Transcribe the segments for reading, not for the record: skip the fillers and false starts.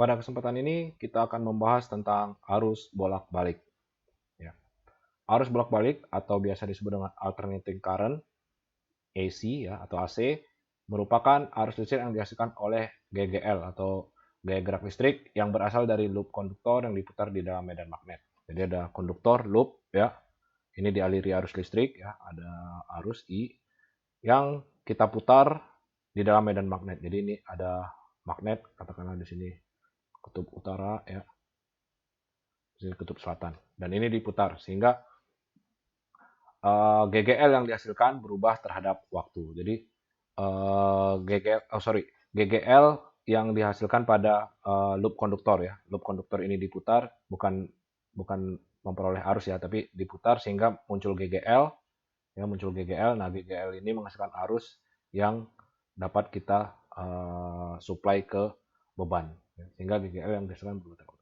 Pada kesempatan ini kita akan membahas tentang arus bolak-balik. Ya. Arus bolak-balik atau biasa disebut dengan alternating current (AC) ya atau AC merupakan arus listrik yang dihasilkan oleh GGL atau gaya gerak listrik yang berasal dari loop konduktor yang diputar di dalam medan magnet. Jadi ada konduktor loop ya. Ini dialiri arus listrik ya, ada arus I yang kita putar di dalam medan magnet. Jadi ini ada magnet, katakanlah di sini kutub utara ya, di sini kutub selatan. Dan ini diputar sehingga GGL yang dihasilkan berubah terhadap waktu. Jadi GGL yang dihasilkan pada loop konduktor ya. Loop konduktor ini diputar, bukan bukan memperoleh arus ya, tapi diputar sehingga muncul GGL ya, muncul GGL. Nah, GGL ini menghasilkan arus yang dapat kita supply ke beban ya, sehingga GGL yang dihasilkan berubah.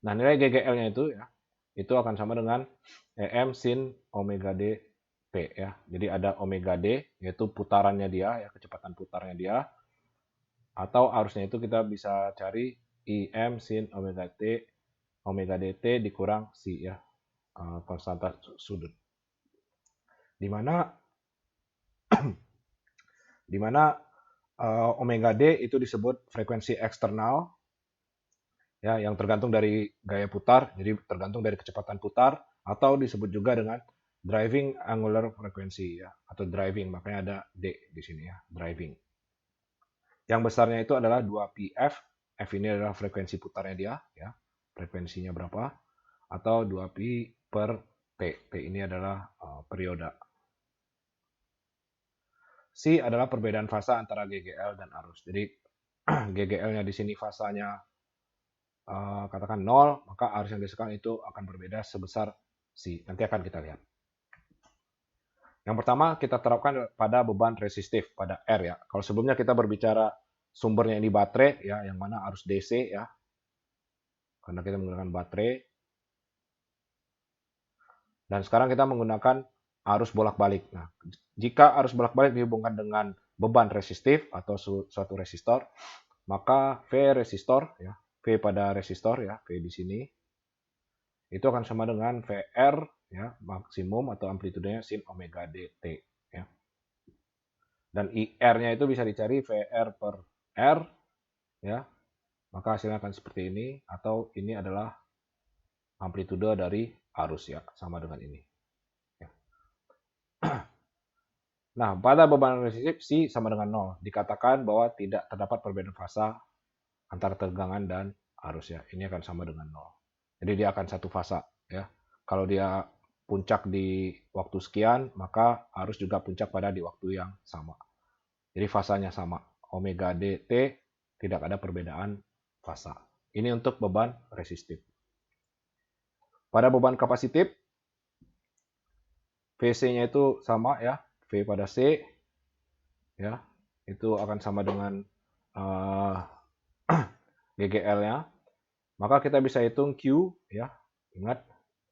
Nah, nilai GGL-nya itu ya, itu akan sama dengan EM sin omega D P ya. Jadi ada omega D yaitu putarannya dia ya, kecepatan putarnya dia, atau arusnya itu kita bisa cari IM sin omega dt dikurang C ya, konstanta sudut. Di mana omega D itu disebut frekuensi eksternal ya, yang tergantung dari gaya putar, jadi tergantung dari kecepatan putar, atau disebut juga dengan driving angular frequency ya, atau driving, makanya ada D di sini ya, driving. Yang besarnya itu adalah 2πf, F ini adalah frekuensi putarnya dia ya, frekuensinya berapa, atau 2pi per T. T ini adalah periode. C adalah perbedaan fasa antara GGL dan arus. Jadi GGL-nya di sini fasanya katakan 0, maka arus yang dihasilkan itu akan berbeda sebesar C. Nanti akan kita lihat. Yang pertama kita terapkan pada beban resistif pada R ya. Kalau sebelumnya kita berbicara sumbernya ini baterai ya, yang mana arus DC ya, karena kita menggunakan baterai. Dan sekarang kita menggunakan arus bolak-balik. Nah, jika arus bolak-balik dihubungkan dengan beban resistif atau suatu resistor, maka V resistor ya, V pada resistor ya, V di sini itu akan sama dengan VR ya, maksimum atau amplitudenya sin omega dt ya. Dan IR-nya itu bisa dicari VR per R ya. Maka hasilnya akan seperti ini, atau ini adalah amplitude dari arus ya, sama dengan ini. Ya. Nah, pada beban resistif C sama dengan 0. Dikatakan bahwa tidak terdapat perbedaan fasa antara tegangan dan arus ya. Ini akan sama dengan 0. Jadi dia akan satu fasa ya. Kalau dia puncak di waktu sekian, maka arus juga puncak pada di waktu yang sama. Jadi fasanya sama. Omega dt tidak ada perbedaan fasa. Ini untuk beban resistif. Pada beban kapasitif, VC-nya itu sama ya, V pada C ya, itu akan sama dengan GGL-nya. Maka kita bisa hitung Q ya. Ingat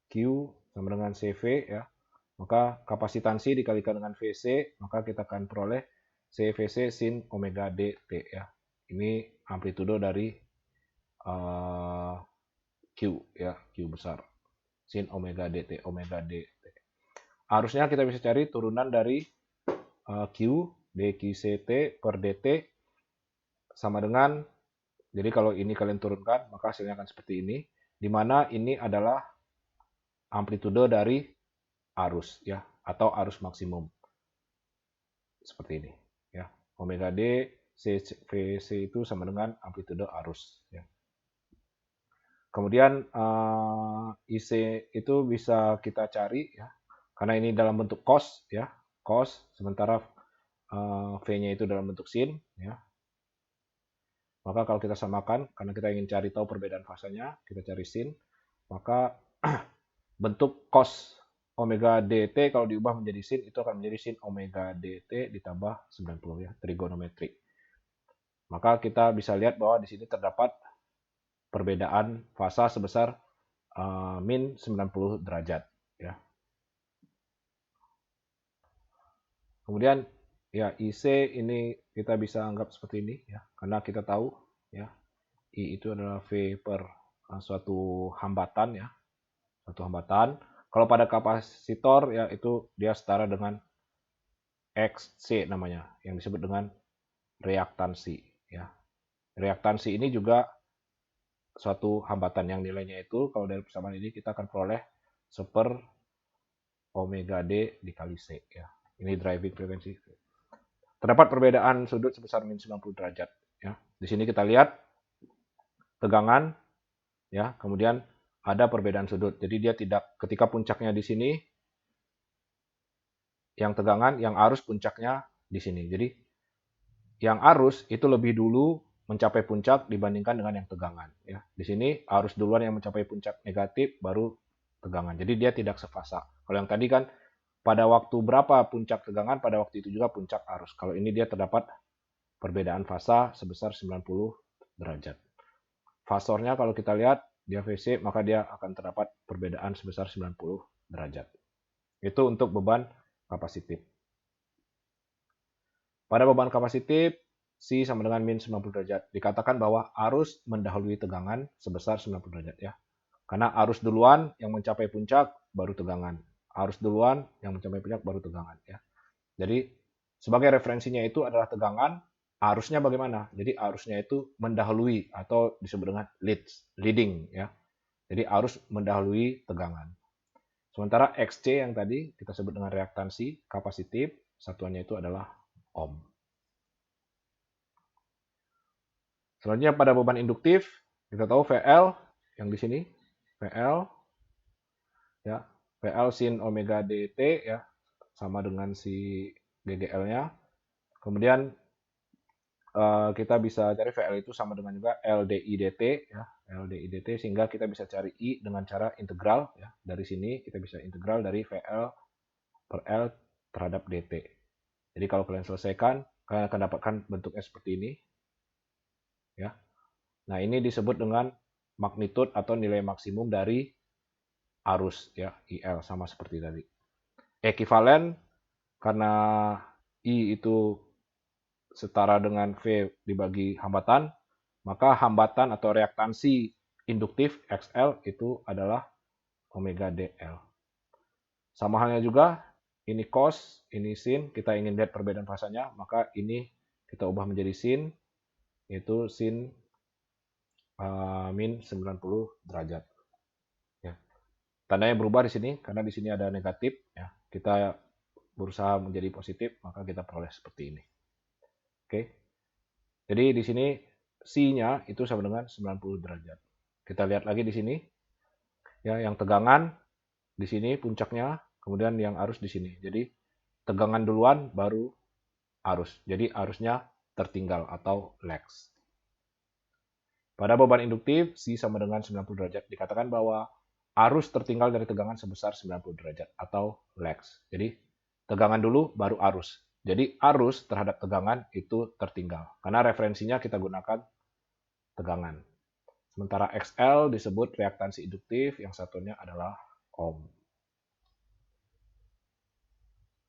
Q sama dengan CV ya. Maka kapasitansi dikalikan dengan VC, maka kita akan peroleh CVC sin omega dt ya. Ini amplitudo dari Q ya, Q besar. Sin omega dt, omega dt. Arusnya kita bisa cari turunan dari Q dqct per dt sama dengan, jadi kalau ini kalian turunkan maka hasilnya akan seperti ini, di mana ini adalah amplitude dari arus ya, atau arus maksimum seperti ini ya. Omega d VC itu sama dengan amplitude arus ya. Kemudian IC itu bisa kita cari ya, karena ini dalam bentuk cos ya, cos, sementara V-nya itu dalam bentuk sin ya. Maka kalau kita samakan, karena kita ingin cari tahu perbedaan fasanya, kita cari sin, maka bentuk cos omega dt kalau diubah menjadi sin, itu akan menjadi sin omega dt ditambah 90 ya, trigonometri. Maka kita bisa lihat bahwa di sini terdapat perbedaan fasa sebesar min 90 derajat ya. Kemudian ya IC ini kita bisa anggap seperti ini ya, karena kita tahu ya I itu adalah V per suatu hambatan ya, suatu hambatan. Kalau pada kapasitor ya itu dia setara dengan XC namanya, yang disebut dengan reaktansi ya. Reaktansi ini juga suatu hambatan yang nilainya itu kalau dari persamaan ini kita akan peroleh 1/omega D dikali C ya. Ini driving frekuensi. Terdapat perbedaan sudut sebesar min 90 derajat ya. Di sini kita lihat tegangan ya, kemudian ada perbedaan sudut. Jadi dia tidak ketika puncaknya di sini yang tegangan, yang arus puncaknya di sini. Jadi yang arus itu lebih dulu mencapai puncak dibandingkan dengan yang tegangan ya. Di sini arus duluan yang mencapai puncak negatif baru tegangan. Jadi dia tidak sefasa. Kalau yang tadi kan pada waktu berapa puncak tegangan, pada waktu itu juga puncak arus. Kalau ini dia terdapat perbedaan fasa sebesar 90 derajat. Fasornya kalau kita lihat dia VC, maka dia akan terdapat perbedaan sebesar 90 derajat. Itu untuk beban kapasitif. Pada beban kapasitif, C sama dengan min 90 derajat. Dikatakan bahwa arus mendahului tegangan sebesar 90 derajat ya. Karena arus duluan yang mencapai puncak baru tegangan. Arus duluan yang mencapai puncak baru tegangan ya. Jadi sebagai referensinya itu adalah tegangan, arusnya bagaimana? Jadi arusnya itu mendahului atau disebut dengan leading ya. Jadi arus mendahului tegangan. Sementara XC yang tadi kita sebut dengan reaktansi kapasitif, satuannya itu adalah ohm. Selanjutnya pada beban induktif, kita tahu VL yang di sini, VL ya, VL sin omega dt ya, sama dengan si GGL-nya. Kemudian kita bisa cari VL itu sama dengan juga LDI dt ya, LDI dt, sehingga kita bisa cari I dengan cara integral ya. Dari sini kita bisa integral dari VL per L terhadap dt. Jadi kalau kalian selesaikan, kalian akan dapatkan bentuknya seperti ini ya. Nah, ini disebut dengan magnitud atau nilai maksimum dari arus ya, IL sama seperti tadi. Ekivalen karena I itu setara dengan V dibagi hambatan, maka hambatan atau reaktansi induktif XL itu adalah omega DL. Sama halnya juga, ini cos, ini sin, kita ingin lihat perbedaan fasanya, maka ini kita ubah menjadi sin, yaitu sin min 90 derajat. Ya. Tandanya berubah di sini, karena di sini ada negatif. Ya. Kita berusaha menjadi positif, maka kita peroleh seperti ini. Oke. Jadi di sini C-nya itu sama dengan 90 derajat. Kita lihat lagi di sini. Ya, yang tegangan di sini puncaknya, kemudian yang arus di sini. Jadi tegangan duluan baru arus. Jadi arusnya tertinggal atau lags. Pada beban induktif, C sama dengan 90 derajat. Dikatakan bahwa arus tertinggal dari tegangan sebesar 90 derajat atau lags. Jadi tegangan dulu baru arus. Jadi arus terhadap tegangan itu tertinggal. Karena referensinya kita gunakan tegangan. Sementara XL disebut reaktansi induktif, yang satunya adalah ohm.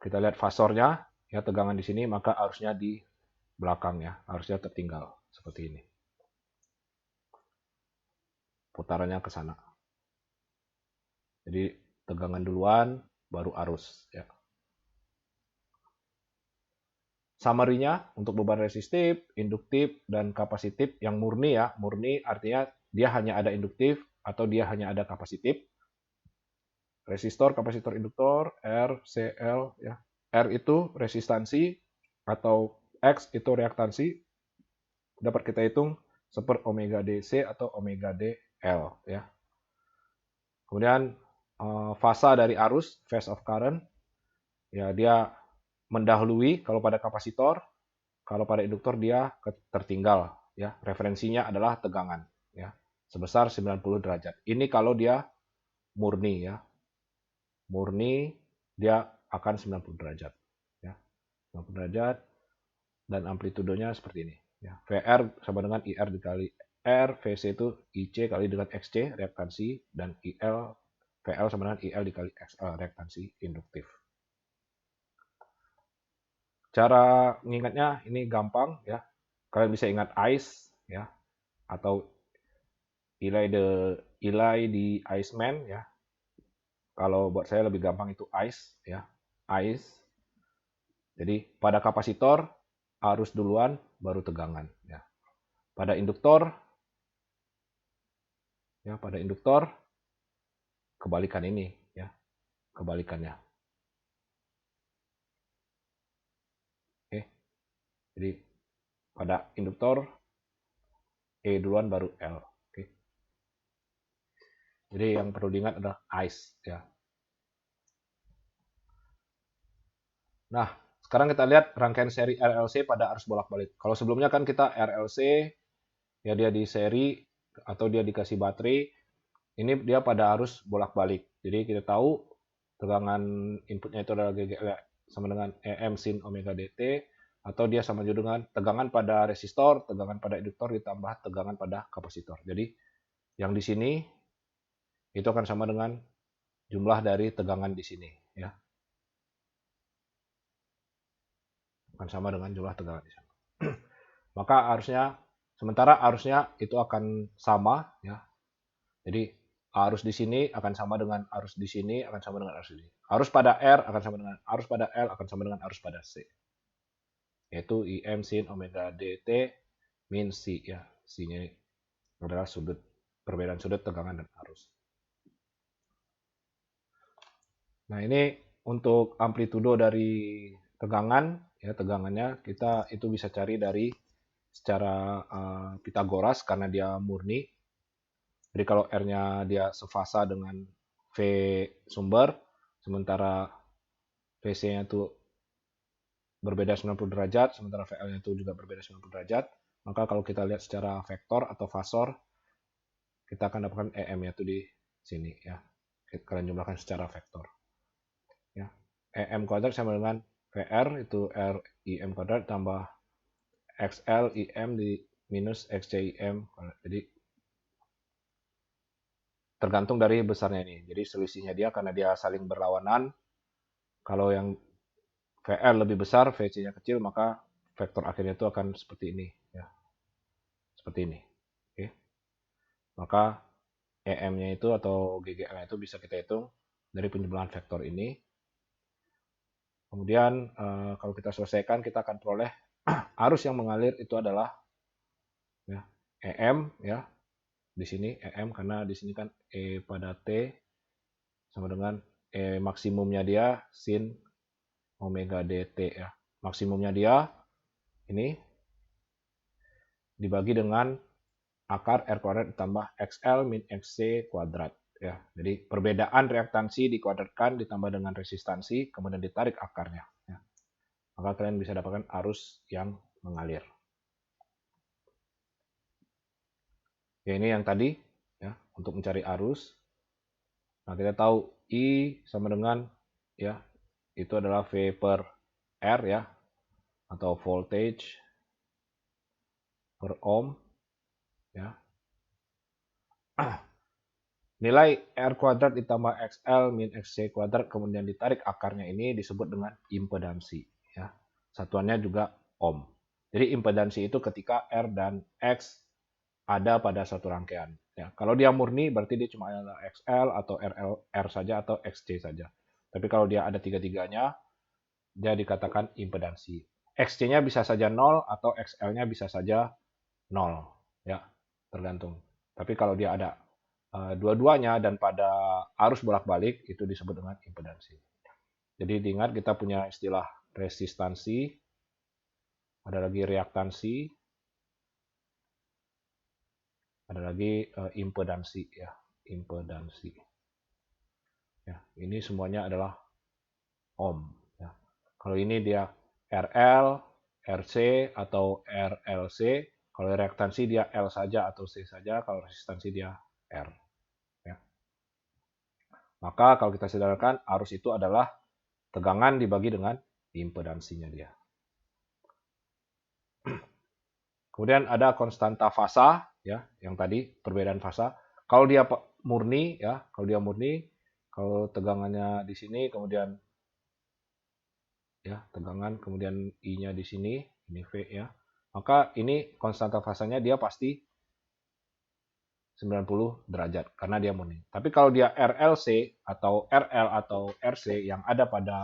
Kita lihat fasornya, ya tegangan di sini, maka arusnya di belakang ya, arusnya tertinggal seperti ini. Putarannya ke sana. Jadi tegangan duluan, baru arus ya. Summary-nya untuk beban resistif, induktif, dan kapasitif yang murni ya. Murni artinya dia hanya ada induktif atau dia hanya ada kapasitif. Resistor, kapasitor, induktor, R, CL ya. R itu resistansi atau X itu reaktansi. Dapat kita hitung 1/omega DC atau omega DL ya. Kemudian fasa dari arus, phase of current, ya dia mendahului kalau pada kapasitor, kalau pada induktor dia tertinggal ya. Referensinya adalah tegangan ya, sebesar 90 derajat. Ini kalau dia murni ya. Murni dia akan 90 derajat ya. 90 derajat dan amplitudenya seperti ini ya. VR sama dengan IR dikali R, VC itu IC kali dengan XC reaktansi, dan IL VL sama dengan IL dikali XL reaktansi induktif. Cara mengingatnya ini gampang ya. Kalian bisa ingat ICE ya. atau Eli di Iceman ya. Kalau buat saya lebih gampang itu ice ya. Ice. Jadi pada kapasitor arus duluan baru tegangan ya. Pada induktor ya, pada induktor kebalikan ini ya, kebalikannya. Oke. Jadi pada induktor E duluan baru L. Oke. Jadi yang perlu diingat adalah ice ya. Nah, sekarang kita lihat rangkaian seri RLC pada arus bolak-balik. Kalau sebelumnya kan kita RLC ya dia di seri atau dia dikasih baterai, ini dia pada arus bolak-balik. Jadi kita tahu tegangan inputnya itu adalah GGL sama dengan EM sin omega dt, atau dia sama juga dengan tegangan pada resistor, tegangan pada induktor ditambah tegangan pada kapasitor. Jadi yang di sini itu akan sama dengan jumlah dari tegangan di sini ya. Akan sama dengan jumlah tegangan di sana. Maka sementara arusnya itu akan sama ya. Jadi arus di sini akan sama dengan arus di sini akan sama dengan arus di sini. Arus pada R akan sama dengan arus pada L akan sama dengan arus pada C. Yaitu IM sin omega dt min C ya. C-nya adalah perbedaan sudut tegangan dan arus. Nah, ini untuk amplitudo dari tegangan ya, tegangannya kita itu bisa cari dari secara Pitagoras karena dia murni. Jadi kalau R-nya dia sefasa dengan V sumber, sementara VC-nya itu berbeda 90 derajat, sementara VL-nya itu juga berbeda 90 derajat, maka kalau kita lihat secara vektor atau fasor, kita akan dapatkan EM-nya itu di sini ya. Kalian jumlahkan secara vektor. Ya. EM kuadrat sama dengan VR itu R IM kuadrat tambah XL IM di minus XC IM. Jadi tergantung dari besarnya ini. Jadi selisihnya dia karena dia saling berlawanan. Kalau yang VL lebih besar, VC-nya kecil, maka vektor akhirnya itu akan seperti ini. Ya. Seperti ini. Oke. Maka EM-nya itu atau GGL-nya itu bisa kita hitung dari penjumlahan vektor ini. Kemudian kalau kita selesaikan, kita akan peroleh arus yang mengalir itu adalah ya, EM ya. Di sini EM karena di sini kan E pada T sama dengan E maksimumnya dia sin omega dt ya. Maksimumnya dia ini dibagi dengan akar R kuadrat ditambah XL min XC kuadrat ya. Jadi perbedaan reaktansi dikuadratkan ditambah dengan resistansi kemudian ditarik akarnya ya. Maka kalian bisa dapatkan arus yang mengalir. Ya, ini yang tadi ya untuk mencari arus. Nah, kita tahu I sama dengan ya itu adalah V per R ya atau voltage per ohm ya. Nilai R kuadrat ditambah XL min XC kuadrat kemudian ditarik akarnya ini disebut dengan impedansi ya. Satuannya juga ohm. Jadi impedansi itu ketika R dan X ada pada satu rangkaian. Ya, kalau dia murni berarti dia cuma ada XL atau R saja atau XC saja. Tapi kalau dia ada tiga-tiganya, dia dikatakan impedansi. XC-nya bisa saja 0 atau XL-nya bisa saja 0. Ya, tergantung. Tapi kalau dia ada dua-duanya dan pada arus bolak-balik itu disebut dengan impedansi. Jadi diingat kita punya istilah resistansi, ada lagi reaktansi, ada lagi impedansi ya, impedansi. Ya, ini semuanya adalah ohm. Ya. Kalau ini dia RL, RC atau RLC. Kalau reaktansi dia L saja atau C saja. Kalau resistansi dia R. Ya. Maka kalau kita sederhanakan arus itu adalah tegangan dibagi dengan impedansinya dia. Kemudian ada konstanta fasa ya, yang tadi perbedaan fasa. Kalau dia murni ya, kalau tegangannya di sini kemudian ya, tegangan kemudian I-nya di sini, ini V ya. Maka ini konstanta fasanya dia pasti 90 derajat karena dia murni. Tapi kalau dia RLC atau RL atau RC yang ada pada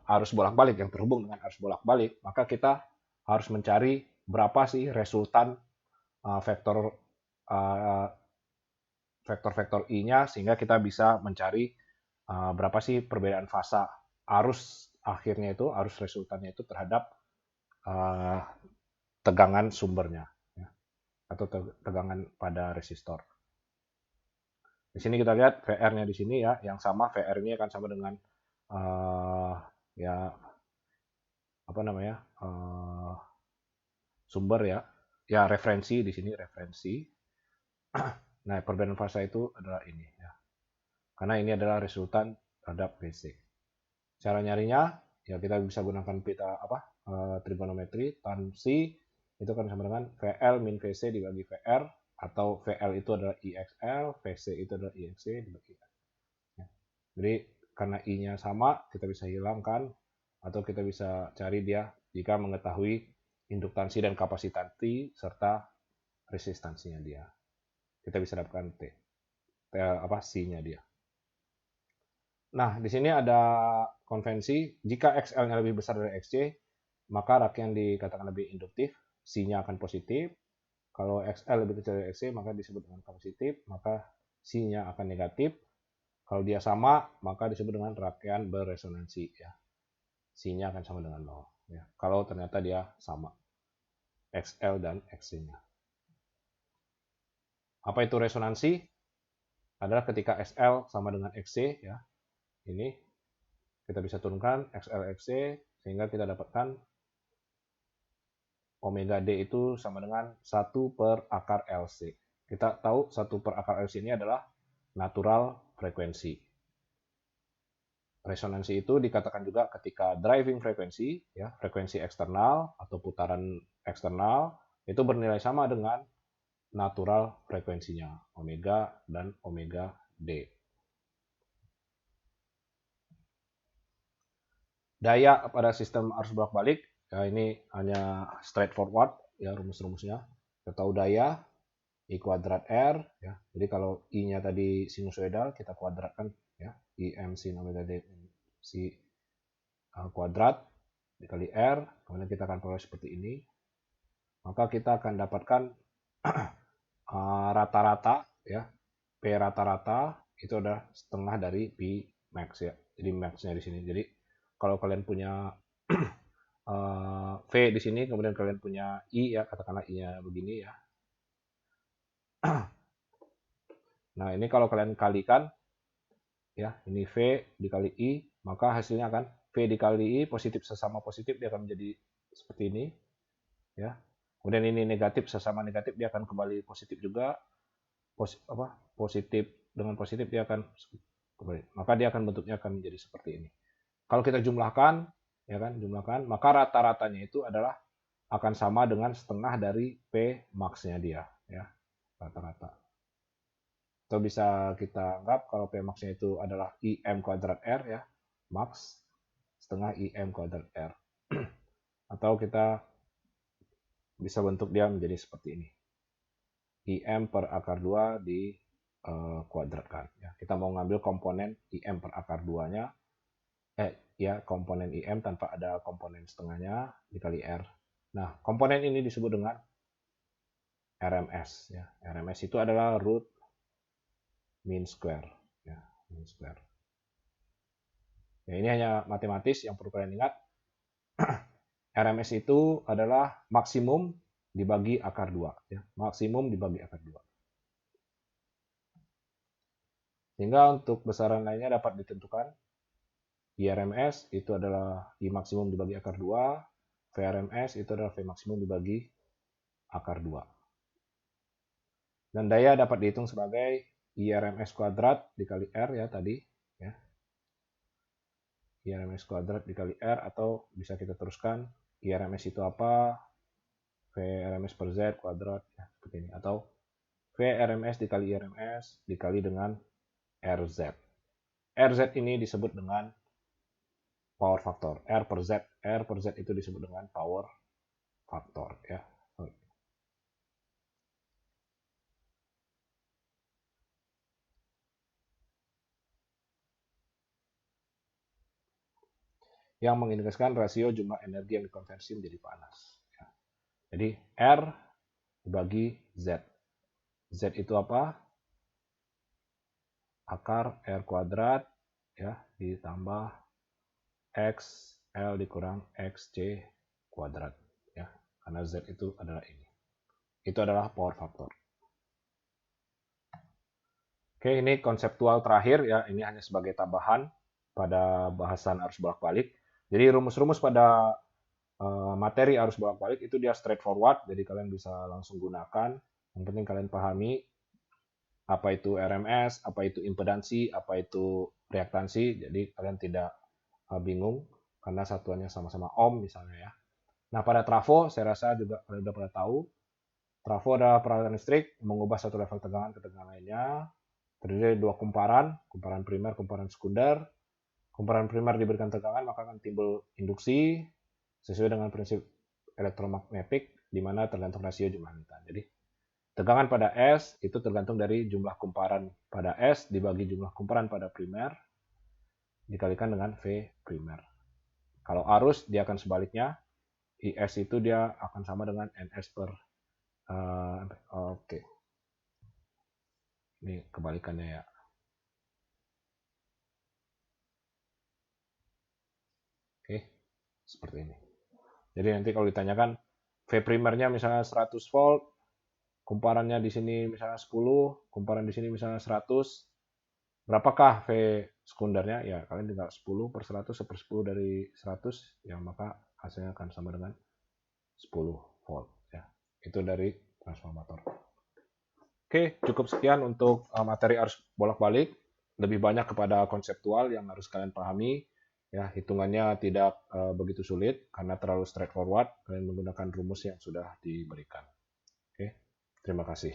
arus bolak-balik, yang terhubung dengan arus bolak-balik, maka kita harus mencari berapa sih resultan vektor vektor-vektor I-nya, sehingga kita bisa mencari berapa sih perbedaan fasa arus akhirnya itu, arus resultannya itu terhadap uh, tegangan sumbernya, ya, atau tegangan pada resistor. Di sini kita lihat VR-nya di sini ya, yang sama VR ini akan sama dengan ya apa namanya sumber ya referensi di sini referensi. Nah, perbedaan fasa itu adalah ini ya, karena ini adalah resultan terhadap VC. Cara nyarinya ya kita bisa gunakan pita trigonometri, tan C itu kan sama dengan VL min VC dibagi VR, atau VL itu adalah IXL, VC itu adalah IXC dibagi I. Ya. Jadi karena I-nya sama, kita bisa hilangkan atau kita bisa cari dia jika mengetahui induktansi dan kapasitansi serta resistansinya dia. Kita bisa dapatkan C-nya dia. Nah, di sini ada konvensi, jika XL-nya lebih besar dari XC, maka rangkaian dikatakan lebih induktif, C-nya akan positif. Kalau XL lebih kecil dari XC, maka disebut dengan kapasitif, maka C-nya akan negatif. Kalau dia sama, maka disebut dengan rangkaian beresonansi. Ya. C-nya akan sama dengan 0. Ya. Kalau ternyata dia sama, XL dan XC-nya. Apa itu resonansi? Adalah ketika XL sama dengan XC, ya. Ini kita bisa turunkan XL, XC, sehingga kita dapatkan omega D itu sama dengan 1 per akar LC. Kita tahu 1 per akar LC ini adalah natural frekuensi. Resonansi itu dikatakan juga ketika driving frekuensi, ya, frekuensi eksternal atau putaran eksternal, itu bernilai sama dengan natural frekuensinya, omega dan omega D. Daya pada sistem arus bolak-balik, ya ini hanya straightforward, ya rumus-rumusnya. Kita tahu daya, I kuadrat R, ya. Jadi kalau I-nya tadi sinusoidal, kita kuadratkan, ya, IM sin omega D si kuadrat dikali R, kemudian kita akan peroleh seperti ini. Maka kita akan dapatkan rata-rata, ya, P rata-rata itu adalah setengah dari P max, ya. Jadi max-nya di sini. Jadi kalau kalian punya V di sini, kemudian kalian punya I, ya, katakanlah I-nya begini, ya. Nah, ini kalau kalian kalikan, ya, ini V dikali I, maka hasilnya akan V dikali I, positif sesama positif, dia akan menjadi seperti ini, ya. Kemudian ini negatif sesama negatif, dia akan kembali positif juga, positif dengan positif dia akan kembali, maka dia akan bentuknya akan menjadi seperti ini. Kalau kita jumlahkan, ya kan, jumlahkan, maka rata-ratanya itu adalah akan sama dengan setengah dari P max-nya dia, ya, rata-rata. Atau bisa kita anggap kalau P max-nya itu adalah IM kuadrat R, ya, max setengah IM kuadrat R. Atau kita bisa bentuk dia menjadi seperti ini. IM per akar 2 di kuadratkan. Ya. Kita mau ngambil komponen IM per akar 2-nya, ya, komponen IM tanpa ada komponen setengahnya dikali R. Nah, komponen ini disebut dengan RMS. Ya. RMS itu adalah root mean square. Ya, mean square. Ya, ini hanya matematis yang perlu kalian ingat. RMS itu adalah maksimum dibagi akar 2. Ya. Maksimum dibagi akar 2. Sehingga untuk besaran lainnya dapat ditentukan. IRMS itu adalah I maksimum dibagi akar 2. VRMS itu adalah V maksimum dibagi akar 2. Dan daya dapat dihitung sebagai IRMS kuadrat dikali R, ya, tadi. Ya. IRMS kuadrat dikali R, atau bisa kita teruskan IRMS itu apa? VRMS per Z kuadrat, ya, seperti ini. Atau VRMS dikali IRMS dikali dengan RZ. RZ ini disebut dengan power factor. R per Z itu disebut dengan power factor, ya. yang mengindikasikan rasio jumlah energi yang dikonversi menjadi panas. Ya. Jadi R dibagi Z. Z itu apa? Akar R kuadrat ya ditambah X L dikurang XC kuadrat ya. Karena Z itu adalah ini. Itu adalah power factor. Oke, ini konseptual terakhir ya. Ini hanya sebagai tambahan pada bahasan arus bolak-balik. Jadi rumus-rumus pada materi arus bolak-balik itu dia straightforward, jadi kalian bisa langsung gunakan. Yang penting kalian pahami apa itu RMS, apa itu impedansi, apa itu reaktansi. Jadi kalian tidak bingung karena satuannya sama-sama ohm misalnya ya. Nah, pada trafo saya rasa juga kalian sudah pada tahu. Trafo adalah peralatan listrik mengubah satu level tegangan ke tegangan lainnya. Terdiri dari dua kumparan primer, kumparan sekunder. Kumparan primer diberikan tegangan, maka akan timbul induksi sesuai dengan prinsip elektromagnetik, di mana tergantung rasio jumlah emitan. Jadi, tegangan pada S itu tergantung dari jumlah kumparan pada S dibagi jumlah kumparan pada primer, dikalikan dengan V primer. Kalau arus, dia akan sebaliknya. IS itu dia akan sama dengan NS per oke. Ini kebalikannya ya. Oke, seperti ini. Jadi nanti kalau ditanyakan V primernya misalnya 100 volt, kumparannya di sini misalnya 10, kumparan di sini misalnya 100, berapakah V sekundernya? Ya, kalian tinggal 10 per 100, 1/10 dari 100, ya maka hasilnya akan sama dengan 10 volt. Ya, itu dari transformator. Oke, cukup sekian untuk materi arus bolak-balik. Lebih banyak kepada konseptual yang harus kalian pahami. Ya, hitungannya tidak begitu sulit karena terlalu straightforward. Kalian menggunakan rumus yang sudah diberikan. Oke, terima kasih.